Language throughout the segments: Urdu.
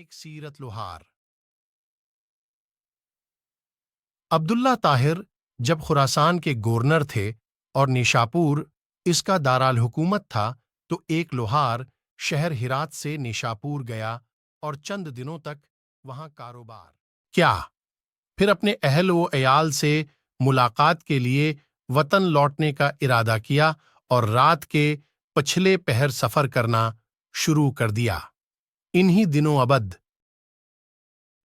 نیک سیرت لوہار۔ عبداللہ طاہر جب خراسان کے گورنر تھے اور نیشاپور اس کا دارالحکومت تھا تو ایک لوہار شہر ہرات سے نیشاپور گیا اور چند دنوں تک وہاں کاروبار کیا، پھر اپنے اہل و عیال سے ملاقات کے لیے وطن لوٹنے کا ارادہ کیا اور رات کے پچھلے پہر سفر کرنا شروع کر دیا۔ انہی دنوں عبد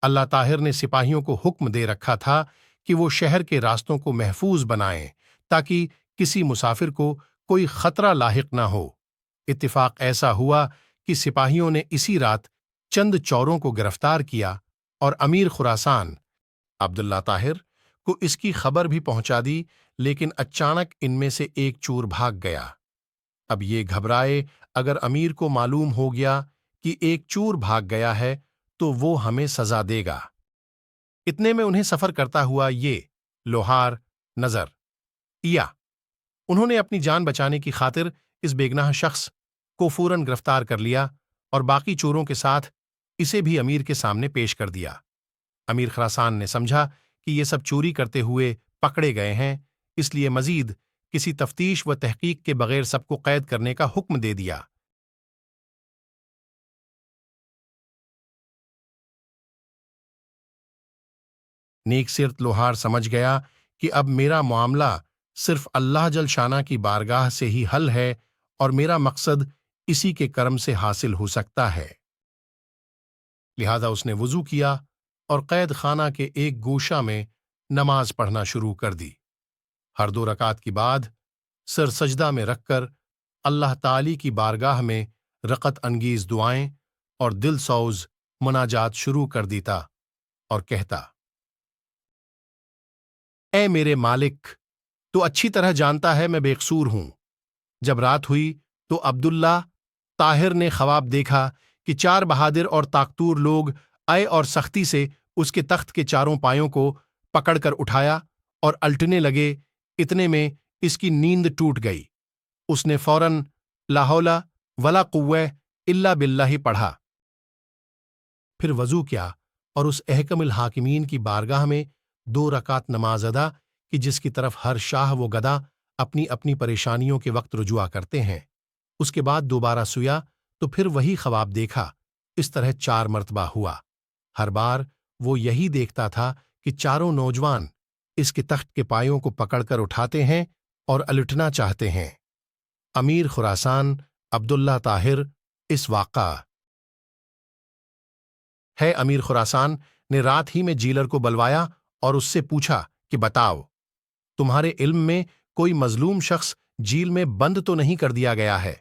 اللہ طاہر نے سپاہیوں کو حکم دے رکھا تھا کہ وہ شہر کے راستوں کو محفوظ بنائیں تاکہ کسی مسافر کو کوئی خطرہ لاحق نہ ہو۔ اتفاق ایسا ہوا کہ سپاہیوں نے اسی رات چند چوروں کو گرفتار کیا اور امیر خراسان عبداللہ طاہر کو اس کی خبر بھی پہنچا دی، لیکن اچانک ان میں سے ایک چور بھاگ گیا۔ اب یہ گھبرائے، اگر امیر کو معلوم ہو گیا کہ ایک چور بھاگ گیا ہے تو وہ ہمیں سزا دے گا۔ اتنے میں انہیں سفر کرتا ہوا یہ لوہار نظر یا انہوں نے اپنی جان بچانے کی خاطر اس بے گناہ شخص کو فوراً گرفتار کر لیا اور باقی چوروں کے ساتھ اسے بھی امیر کے سامنے پیش کر دیا۔ امیر خراسان نے سمجھا کہ یہ سب چوری کرتے ہوئے پکڑے گئے ہیں، اس لیے مزید کسی تفتیش و تحقیق کے بغیر سب کو قید کرنے کا حکم دے دیا۔ نیک سیرت لوہار سمجھ گیا کہ اب میرا معاملہ صرف اللہ جل شانہ کی بارگاہ سے ہی حل ہے اور میرا مقصد اسی کے کرم سے حاصل ہو سکتا ہے، لہذا اس نے وضو کیا اور قید خانہ کے ایک گوشہ میں نماز پڑھنا شروع کر دی۔ ہر 2 رکعت کے بعد سر سجدہ میں رکھ کر اللہ تعالی کی بارگاہ میں رقت انگیز دعائیں اور دل سوز مناجات شروع کر دیتا اور کہتا: اے میرے مالک، تو اچھی طرح جانتا ہے میں بے قصور ہوں۔ جب رات ہوئی تو عبداللہ طاہر نے خواب دیکھا کہ 4 بہادر اور طاقتور لوگ آئے اور سختی سے اس کے تخت کے چاروں پایوں کو پکڑ کر اٹھایا اور الٹنے لگے۔ اتنے میں اس کی نیند ٹوٹ گئی۔ اس نے فوراً لا حول ولا قوہ الا باللہ پڑھا، پھر وضو کیا اور اس احکم الحاکمین کی بارگاہ میں 2 رکعت نماز ادا کہ جس کی طرف ہر شاہ و گدا اپنی اپنی پریشانیوں کے وقت رجوع کرتے ہیں۔ اس کے بعد دوبارہ سویا تو پھر وہی خواب دیکھا۔ اس طرح 4 مرتبہ ہوا۔ ہر بار وہ یہی دیکھتا تھا کہ چاروں نوجوان اس کے تخت کے پایوں کو پکڑ کر اٹھاتے ہیں اور الٹنا چاہتے ہیں۔ امیر خراسان عبداللہ طاہر اس واقعہ ہے امیر خراسان نے رات ہی میں جیلر کو بلوایا اور اس سے پوچھا کہ بتاؤ، تمہارے علم میں کوئی مظلوم شخص جیل میں بند تو نہیں کر دیا گیا ہے؟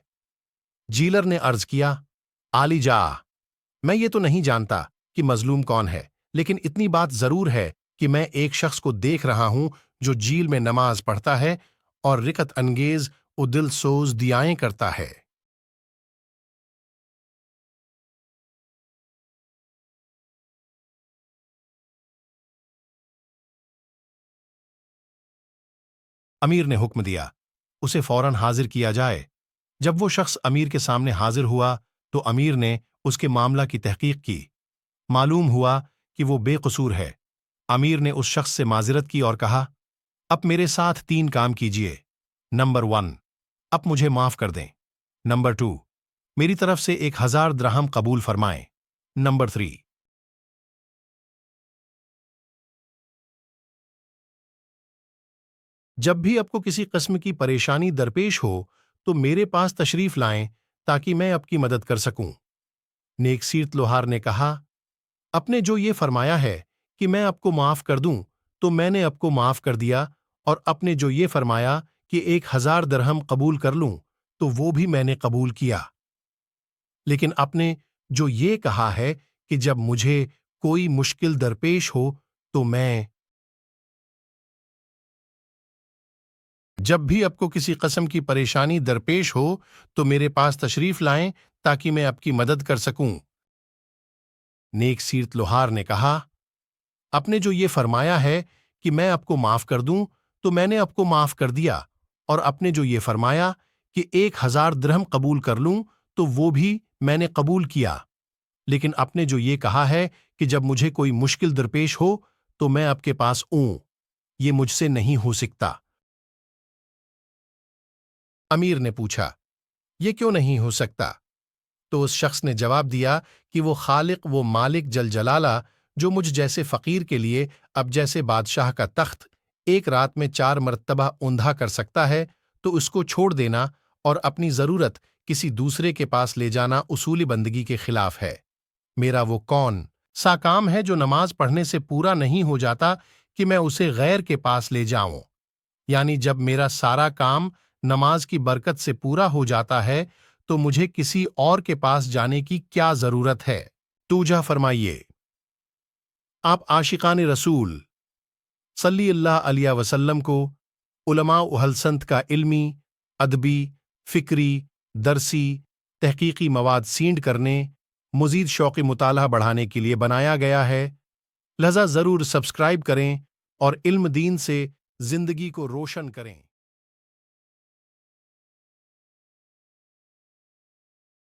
جیلر نے عرض کیا: عالی جاہ، میں یہ تو نہیں جانتا کہ مظلوم کون ہے، لیکن اتنی بات ضرور ہے کہ میں ایک شخص کو دیکھ رہا ہوں جو جیل میں نماز پڑھتا ہے اور رقت انگیز و دل سوز دعائیں کرتا ہے۔ امیر نے حکم دیا اسے فوراً حاضر کیا جائے۔ جب وہ شخص امیر کے سامنے حاضر ہوا تو امیر نے اس کے معاملہ کی تحقیق کی۔ معلوم ہوا کہ وہ بے قصور ہے۔ امیر نے اس شخص سے معذرت کی اور کہا: اب میرے ساتھ 3 کام کیجئے۔ نمبر 1، اب مجھے معاف کر دیں۔ نمبر 2، میری طرف سے 1000 درہم قبول فرمائیں۔ نمبر 3، جب بھی آپ کو کسی قسم کی پریشانی درپیش ہو تو میرے پاس تشریف لائیں تاکہ میں آپ کی مدد کر سکوں۔ نیک سیرت لوہار نے کہا: آپ نے جو یہ فرمایا ہے کہ میں آپ کو معاف کر دوں تو میں نے آپ کو معاف کر دیا، اور آپ نے جو یہ فرمایا کہ 1000 درہم قبول کر لوں تو وہ بھی میں نے قبول کیا۔ لیکن آپ نے جو یہ کہا ہے کہ جب مجھے کوئی مشکل درپیش ہو تو میں جب بھی آپ کو کسی قسم کی پریشانی درپیش ہو تو میرے پاس تشریف لائیں تاکہ میں آپ کی مدد کر سکوں۔ نیک سیرت لوہار نے کہا: آپ نے جو یہ فرمایا ہے کہ میں آپ کو معاف کر دوں تو میں نے آپ کو معاف کر دیا، اور آپ نے جو یہ فرمایا کہ 1000 درہم قبول کر لوں تو وہ بھی میں نے قبول کیا۔ لیکن آپ نے جو یہ کہا ہے کہ جب مجھے کوئی مشکل درپیش ہو تو میں آپ کے پاس یہ مجھ سے نہیں ہو سکتا۔ امیر نے پوچھا، یہ کیوں نہیں ہو سکتا؟ تو اس شخص نے جواب دیا کہ وہ خالق، وہ مالک جل جلالہ جو مجھ جیسے فقیر کے لیے اب جیسے بادشاہ کا تخت ایک رات میں 4 مرتبہ اوندھا کر سکتا ہے، تو اس کو چھوڑ دینا اور اپنی ضرورت کسی دوسرے کے پاس لے جانا اصول بندگی کے خلاف ہے۔ میرا وہ کون سا کام ہے جو نماز پڑھنے سے پورا نہیں ہو جاتا کہ میں اسے غیر کے پاس لے جاؤں؟ یعنی جب میرا سارا کام نماز کی برکت سے پورا ہو جاتا ہے تو مجھے کسی اور کے پاس جانے کی کیا ضرورت ہے؟ توجہ فرمائیے۔ آپ عاشقان رسول صلی اللہ علیہ وسلم کو علماء اہل سنت کا علمی، ادبی، فکری، درسی، تحقیقی مواد سینڈ کرنے، مزید شوق مطالعہ بڑھانے کے لیے بنایا گیا ہے، لہذا ضرور سبسکرائب کریں اور علم دین سے زندگی کو روشن کریں۔